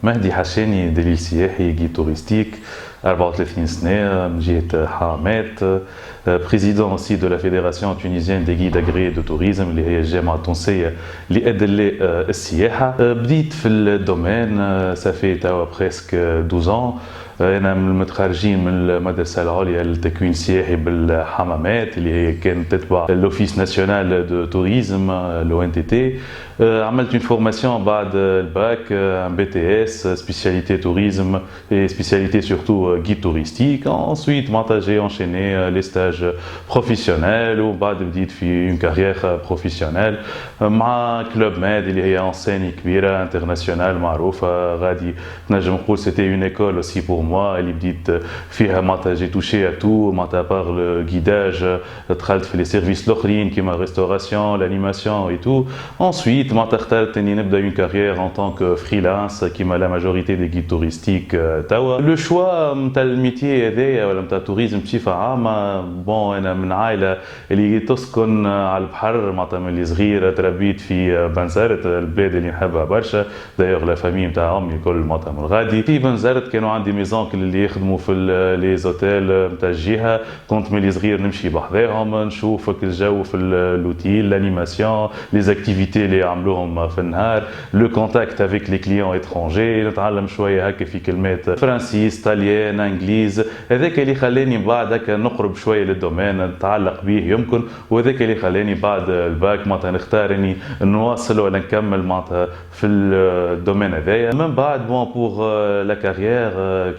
مهدي حشاني دليل سياحي جي توريستيك 34 سنة من جهة حرامات بريزيدون aussi de la Fédération tunisienne des guides agréés de tourisme اللي هي الجامعة التونسية لأدلة السياحة. بديت في الدومين سافي توا بريسك 12 ans. أنا من المتخرجين من المدرسة العليا للتكوين السياحي بالحمامات اللي هي كانت تتبع l'Office national de tourisme l'ONTT. عملت une formation بعد الباك un BTS spécialité tourisme et spécialité surtout guide touristique. Ensuite j'ai enchaîné les stages professionnels وبعد بديت في une carrière professionnelle مع كلوب ماد اللي هي enseigne كبيرة انترناسيونال معروفة. غادي نجم نقول c'était une école aussi pour moi اللي بديت فيها j'ai touché à tout par le guidage. دخلت في les services الاخرين كيما restauration l'animation et tout. Ensuite اخترت اني نبدا une carrière en tant que freelance كيما la majorité des guides touristiques توا. لو شوا نتاع الميتي هذايا ولا نتاع التوريزم بصفه عامه بون انا من عائله اللي تسكن على البحر معناتها من اللي صغير تربيت في بنزرت البلاد اللي نحبها برشا. دايوغ لا فامي نتاع امي الكل معناتها من غادي في بنزرت كانوا عندي ميزونكل اللي يخدموا في لي زوتيل نتاع الجهه. كنت من اللي صغير نمشي بحذاهم نشوف الجو في اللوتيل l'animation les activités اللي يعملوهم في النهار لو كونتاكت افيك لي كليون اترونجي. نتعلم شويه هكا في كلمات فرنسيس طاليان انجليز. هذاك اللي خلاني بعد هكا نقرب شويه للدومين نتعلق به يمكن. وهذاك اللي خلاني بعد الباك معناتها نختار اني نواصل ولا نكمل معناتها في الدومين هذايا. من بعد بون بور لا كارير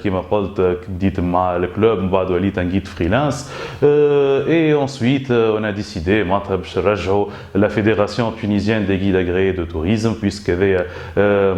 كيما قلت بديت مع الكلوب من بعد وليت ان جيد فريلانس. اي انسويت اون ا ديسيدي معناتها باش نرجعوا لا فيدراسيون تونيزيان دي جيد agréés de tourisme puisque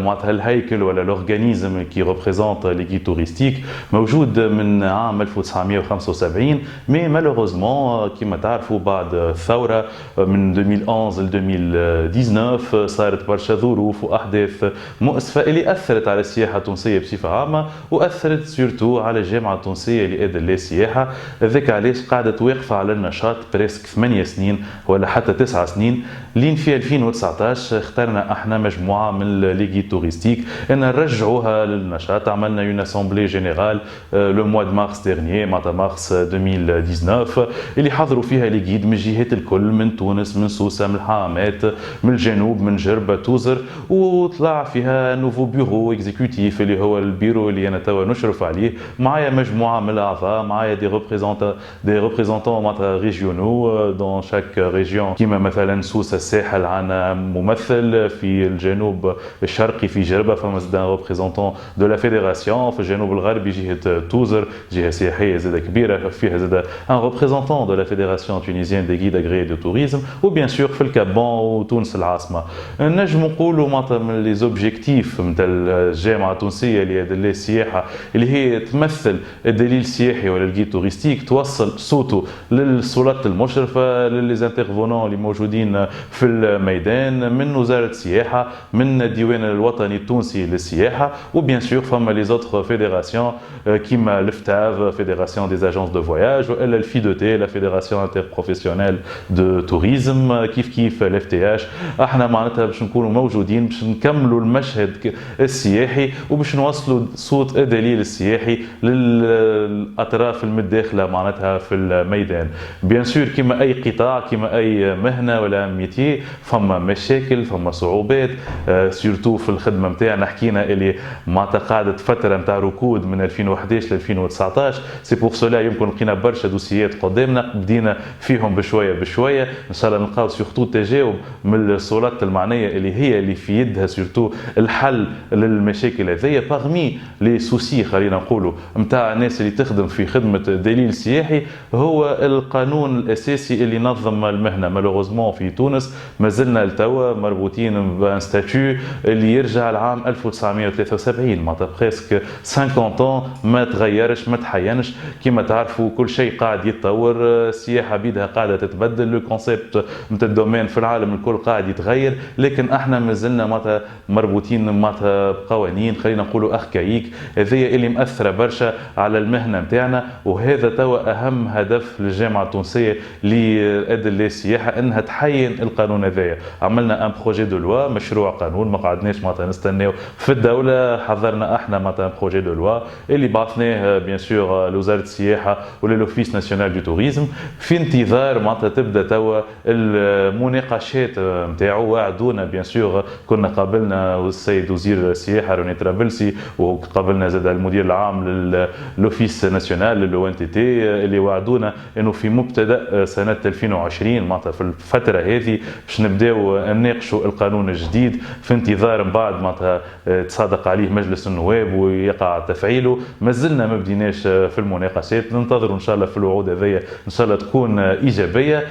معناتها الهيكل ولا l'organisme qui représente les guides touristiques موجود من عام 1975. مي مالوروزمون كيما تعرفوا بعد الثورة من 2011 ل 2019 صارت برشا ظروف وأحداث مؤسفة اللي أثرت على السياحة التونسية بصفة عامة وأثرت سورتو على الجامعة التونسية لأدلة السياحة. ذاك علاش قاعدة واقفة على النشاط بريسك 8 سنين ولا حتى 9 سنين لين في 2019 اخترنا احنا مجموعه من لي جيد توريستيك ان نرجعوها للنشاط. عملنا اون اسامبلي جينيرال لو موا دو مارس ديرنيي معناتها مارس 2019 اللي حضروا فيها لي جيد من الجهات الكل من تونس من سوسه من الحامات من الجنوب من جربه توزر. وطلع فيها نوفو بيرو اكزيكوتيف اللي هو البيرو اللي انا توا نشرف عليه. معايا مجموعه من الاعضاء معايا دي ريبريزونتون معناتها ريجيونو دون شاك ريجيون كيما مثلا سوسه الساحل عندنا ممثل في الجنوب الشرقي في جربه فما زاد ريبريزونتون دو لا فيدراسيون. في الجنوب الغربي جهه توزر جهه سياحيه زاد كبيره فيها زاد ان ريبريزونتون دو لا فيدراسيون تونيزيان دي جيد اغري دو توريزم. وبيان سور في الكابون وتونس العاصمه. نجم نقولوا معناتها من لي زوبجيكتيف نتاع الجامعه التونسيه لأدلة السياحه اللي هي تمثل الدليل السياحي ولا الجيد توريستيك توصل صوته للسلطات المشرفه للزانترفونون اللي موجودين في الميدان من وزارة السياحة من الديوان الوطني التونسي للسياحة. وبيان سور فما لي زوتر فيدراسيون كيما الفتاف فيدراسيون دي اجونس دو فواياج والا الفيدوتي لا فيدراسيون انتر بروفيسيونيل دو توريزم كيف الاف تي اش. احنا معناتها باش نكونوا موجودين باش نكملوا المشهد السياحي وباش نوصلوا صوت الدليل السياحي للاطراف المتداخله معناتها في الميدان. بيان سور كيما اي قطاع كيما اي مهنه ولا ميتي فما مشاكل فما صعوبات سورتو في الخدمه نتاعنا. حكينا اللي معناتها قعدت فتره نتاع ركود من 2011 ل 2019. سي بور سولا يمكن لقينا برشا دوسيات قدامنا بدينا فيهم بشويه ان شاء الله نلقاو سورتو تجاوب من السلطات المعنيه اللي في يدها سورتو الحل للمشاكل هذيا. باغمي لي سوسي خلينا نقولوا نتاع الناس اللي تخدم في خدمه دليل سياحي هو القانون الاساسي اللي نظم المهنه. مالوغوزمون في تونس مازلنا لتوا مربوطين بان ستاتيو اللي يرجع لعام 1973 معناتها بريسك 50 ما تغيرش ما تحينش. كما تعرفوا كل شيء قاعد يتطور السياحه بيدها قاعده تتبدل لو كونسيبت نتاع الدومين في العالم الكل قاعد يتغير. لكن احنا مازلنا معناتها مربوطين معناتها بقوانين خلينا نقولوا اركايك هذه اللي مأثره برشا على المهنه نتاعنا. وهذا توا اهم هدف للجامعه التونسيه لأدلة السياحه انها تحين القانون هذايا. عملنا حطينا ان بروجي دو لوا، مشروع قانون، ما قعدناش معناتها نستناو في الدوله، حضرنا احنا معناتها بروجي دو لوا اللي بعثناه بيان سور لوزاره السياحه وللوفيس ناسيونال دو توريزم، في انتظار معناتها تبدا توا المناقشات نتاعو. وعدونا بيان سور، كنا قابلنا السيد وزير السياحه روني ترابلسي، وقابلنا زاد المدير العام للوفيس ناسيونال للو ان تي تي، اللي وعدونا انه في مبتدا سنه 2020 معناتها في الفتره هذه باش نبداو نناقشوا القانون الجديد، في انتظار من بعد معناتها تصادق عليه مجلس النواب ويقع تفعيله. ما زلنا ما بديناش في المناقشات، ننتظروا ان شاء الله في الوعود هذيا ان شاء الله تكون ايجابيه.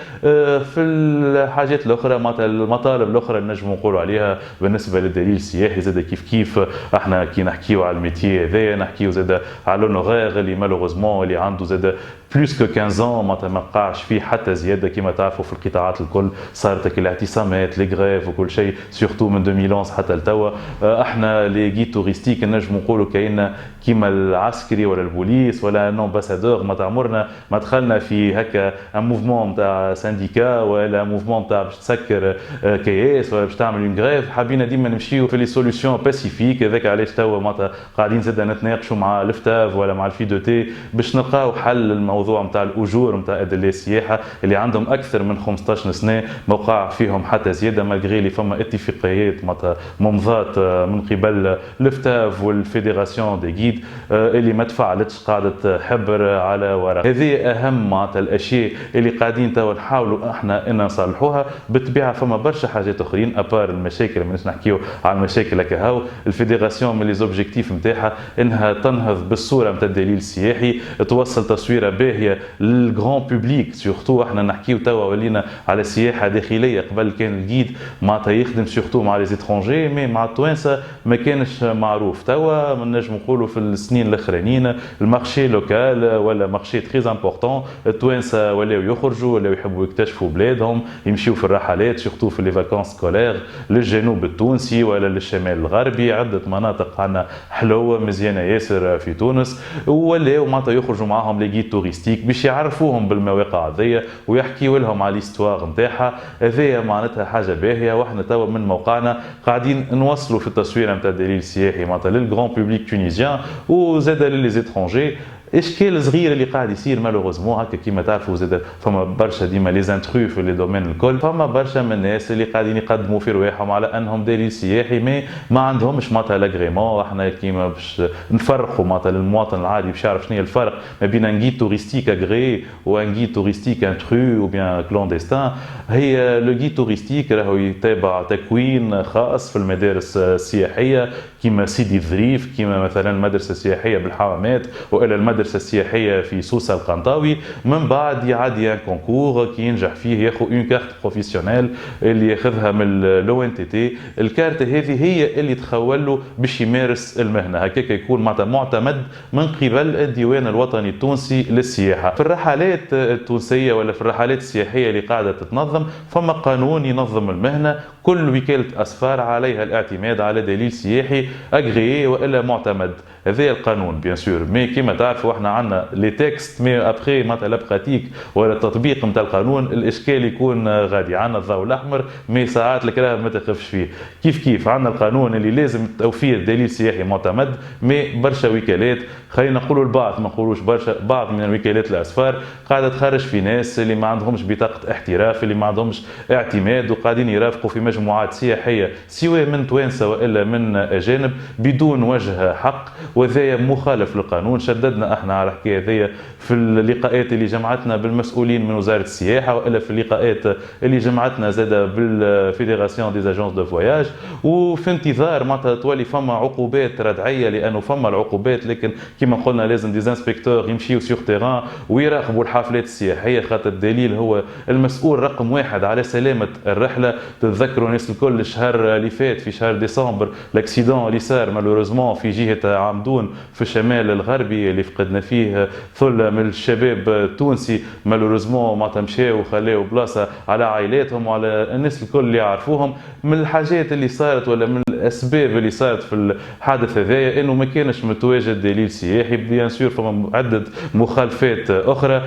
في الحاجات الاخرى معناتها المطالب الاخرى اللي نجموا نقولوا عليها بالنسبه للدليل السياحي، زاد كيف احنا كي نحكيو على الميتي هذايا نحكيو زاد على لونوغير اللي مالوغوزمون اللي عنده زاد بلوس كو 15 معناتها ما وقعش فيه حتى زياده. كما تعرفوا في القطاعات الكل صارت الاعتصامات لي غريف وكل شيء، سورتو من 2011 حتى لتوا. احنا لي جي توريستيك نجموا نقولوا كاين كيما العسكري ولا البوليس ولا ان امباسادور، ما عمرنا ما دخلنا في هكا ان موفمون نتاع سانديكا ولا موفمون نتاع باش تسكر كياس ولا باش تعمل اون غريف. حابين ديما نمشيو في لي سوليسيون باسيفيك. هذاك علاش توا معناتها قاعدين زاد نتناقشوا مع الفتاف ولا مع الفي دو تي باش نلقاو حل الموضوع نتاع الاجور نتاع ادلي السياحه اللي عندهم اكثر من 15 سنه ما وقع فيهم حتى زياده، مالغري اللي فما اتفاقيات معناتها ممضات من قبل الفتاف والفيدراسيون دي جيد اللي ما تفعلتش، قاعده تحبر على ورق. هذه اهم معناتها الاشياء اللي قاعدين توا نحاولوا احنا ان نصلحوها. بالطبيعه فما برشا حاجات اخرين ابار المشاكل، ماناش نحكيو على المشاكل هكا. هاو الفيدراسيون من لي زوبجيكتيف نتاعها انها تنهض بالصوره نتاع الدليل السياحي، توصل تصويره باهيه للغران بوبليك. سورتو احنا نحكيو توا ولينا على سياحه داخليه، قبل كان الجيد معناتها يخدم سورتو مع لي زيترونجي مي مع التوانسه ما كانش معروف. توا نجم نقولوا في السنين الاخرانيين المارشي لوكال ولا مارشي تري امبورطون، التوانسه ولاو يخرجوا ولاو يحبوا يكتشفوا بلادهم، يمشيو في الرحلات سورتو في لي فاكونس سكولير للجنوب التونسي ولا للشمال الغربي. عده مناطق عندنا حلوه مزيانه ياسر في تونس، ولاو معناتها يخرجوا معاهم لي جيد توريستيك باش يعرفوهم بالمواقع هذيا ويحكيوا لهم على ليستوار نتاعها. هذايا معناتها حاجه باهيه، واحنا توا من موقعنا قاعدين نوصلوا في التصوير نتاع الدليل السياحي معناتها للغران بوبليك تونيزيان وزاد للي زيترونجي. اشكال صغير اللي قاعد يصير مالوغوزمون هكا كيما تعرفوا زاد فما برشا ديما لي زانترو في لي دومين الكل، فما برشا من الناس اللي قاعدين يقدموا في رواحهم على انهم دليل سياحي مي ما عندهمش معناتها لاغريمون. احنا كيما باش نفرقوا معناتها للمواطن العادي باش يعرف شنو هي الفرق ما بين ان جيد توريستيك اغري وان جيد توريستيك انترو او بيان كلونديستان. هي لو جيد توريستيك راهو يتابع تكوين خاص في المدارس السياحيه كيما سيدي الظريف، كيما مثلا المدرسه السياحيه بالحوامات والى المدرسه السياحيه في سوسه القنطاوي. من بعد يعدي ان كونكور كي ينجح فيه ياخذ اون كارت بروفيسيونيل اللي ياخذها من لو ان تي تي. الكارت هذه هي اللي تخول له باش يمارس المهنه، هكاك يكون معناتها معتمد من قبل الديوان الوطني التونسي للسياحه. في الرحلات التونسيه ولا في الرحلات السياحيه اللي قاعده تتنظم فما قانون ينظم المهنه، كل وكاله اسفار عليها الاعتماد على دليل سياحي اغريي والا معتمد. هذا القانون بيان سور، مي كيما تعرفوا احنا عندنا لي تكست مي ابخي معناتها لا براتيك ولا التطبيق نتاع القانون الاشكال يكون غادي. عندنا الضوء الاحمر مي ساعات الكراه ما تخفش فيه. كيف عندنا القانون اللي لازم توفير دليل سياحي معتمد، مي برشا وكالات خلينا نقولوا البعض ما نقولوش برشا، بعض من الوكالات الاسفار قاعده تخرج في ناس اللي ما عندهمش بطاقه احتراف، اللي ما عندهمش اعتماد وقاعدين يرافقوا في مجموعات سياحيه سواء من توانسه والا من اجانب بدون وجه حق، وهذا مخالف للقانون. شددنا احنا على الحكايه هذيا في اللقاءات اللي جمعتنا بالمسؤولين من وزاره السياحه والا في اللقاءات اللي جمعتنا زاده بالفيدراسيون دي اجونس دو فواياج، وفي انتظار معناتها تولي فما عقوبات ردعيه، لانه فما العقوبات لكن كما قلنا لازم دي انسبكتور يمشيو سيغ تيران ويراقبوا الحافلات السياحيه، خاطر الدليل هو المسؤول رقم واحد على سلامه الرحله. تتذكروا الناس الكل الشهر اللي فات في شهر ديسمبر الاكسيدون اللي صار مالوريزمون في جهه عمدون في الشمال الغربي اللي فقدنا فيه ثله من الشباب التونسي مالوريزمون معناتها مشاو وخلاو بلاصه على عائلاتهم وعلى الناس الكل اللي يعرفوهم. من الحاجات اللي صارت ولا من الاسباب اللي صارت في الحادث هذايا انه ما كانش متواجد دليل سياحي. بيان سور فما عده مخالفات اخرى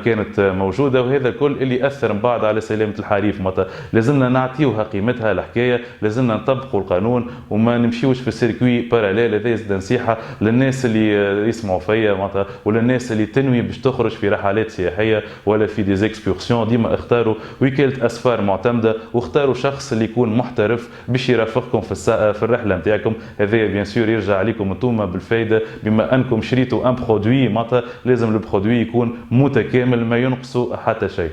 كانت موجوده، وهذا الكل اللي اثر من بعد على سلامه الحريف. معناتها لازمنا نعطيوها قيمتها الحكايه، لازمنا نطبقوا القانون وما نمشيوش في السيركوي باراليل. هذا زاد نصيحه للناس اللي يسمعوا فيا معناتها، وللناس اللي تنوي باش تخرج في رحلات سياحيه ولا في ديزيكسبورسيون. ديما اختاروا وكاله اسفار معتمده، واختاروا شخص اللي يكون محترف باش يرافقكم في الرحله نتاعكم. هذا بيان سور يرجع عليكم انتم بالفائده، بما انكم شريتوا ان برودوي معناتها لازم البرودوي يكون متكامل ما ينقصوا حتى شيء.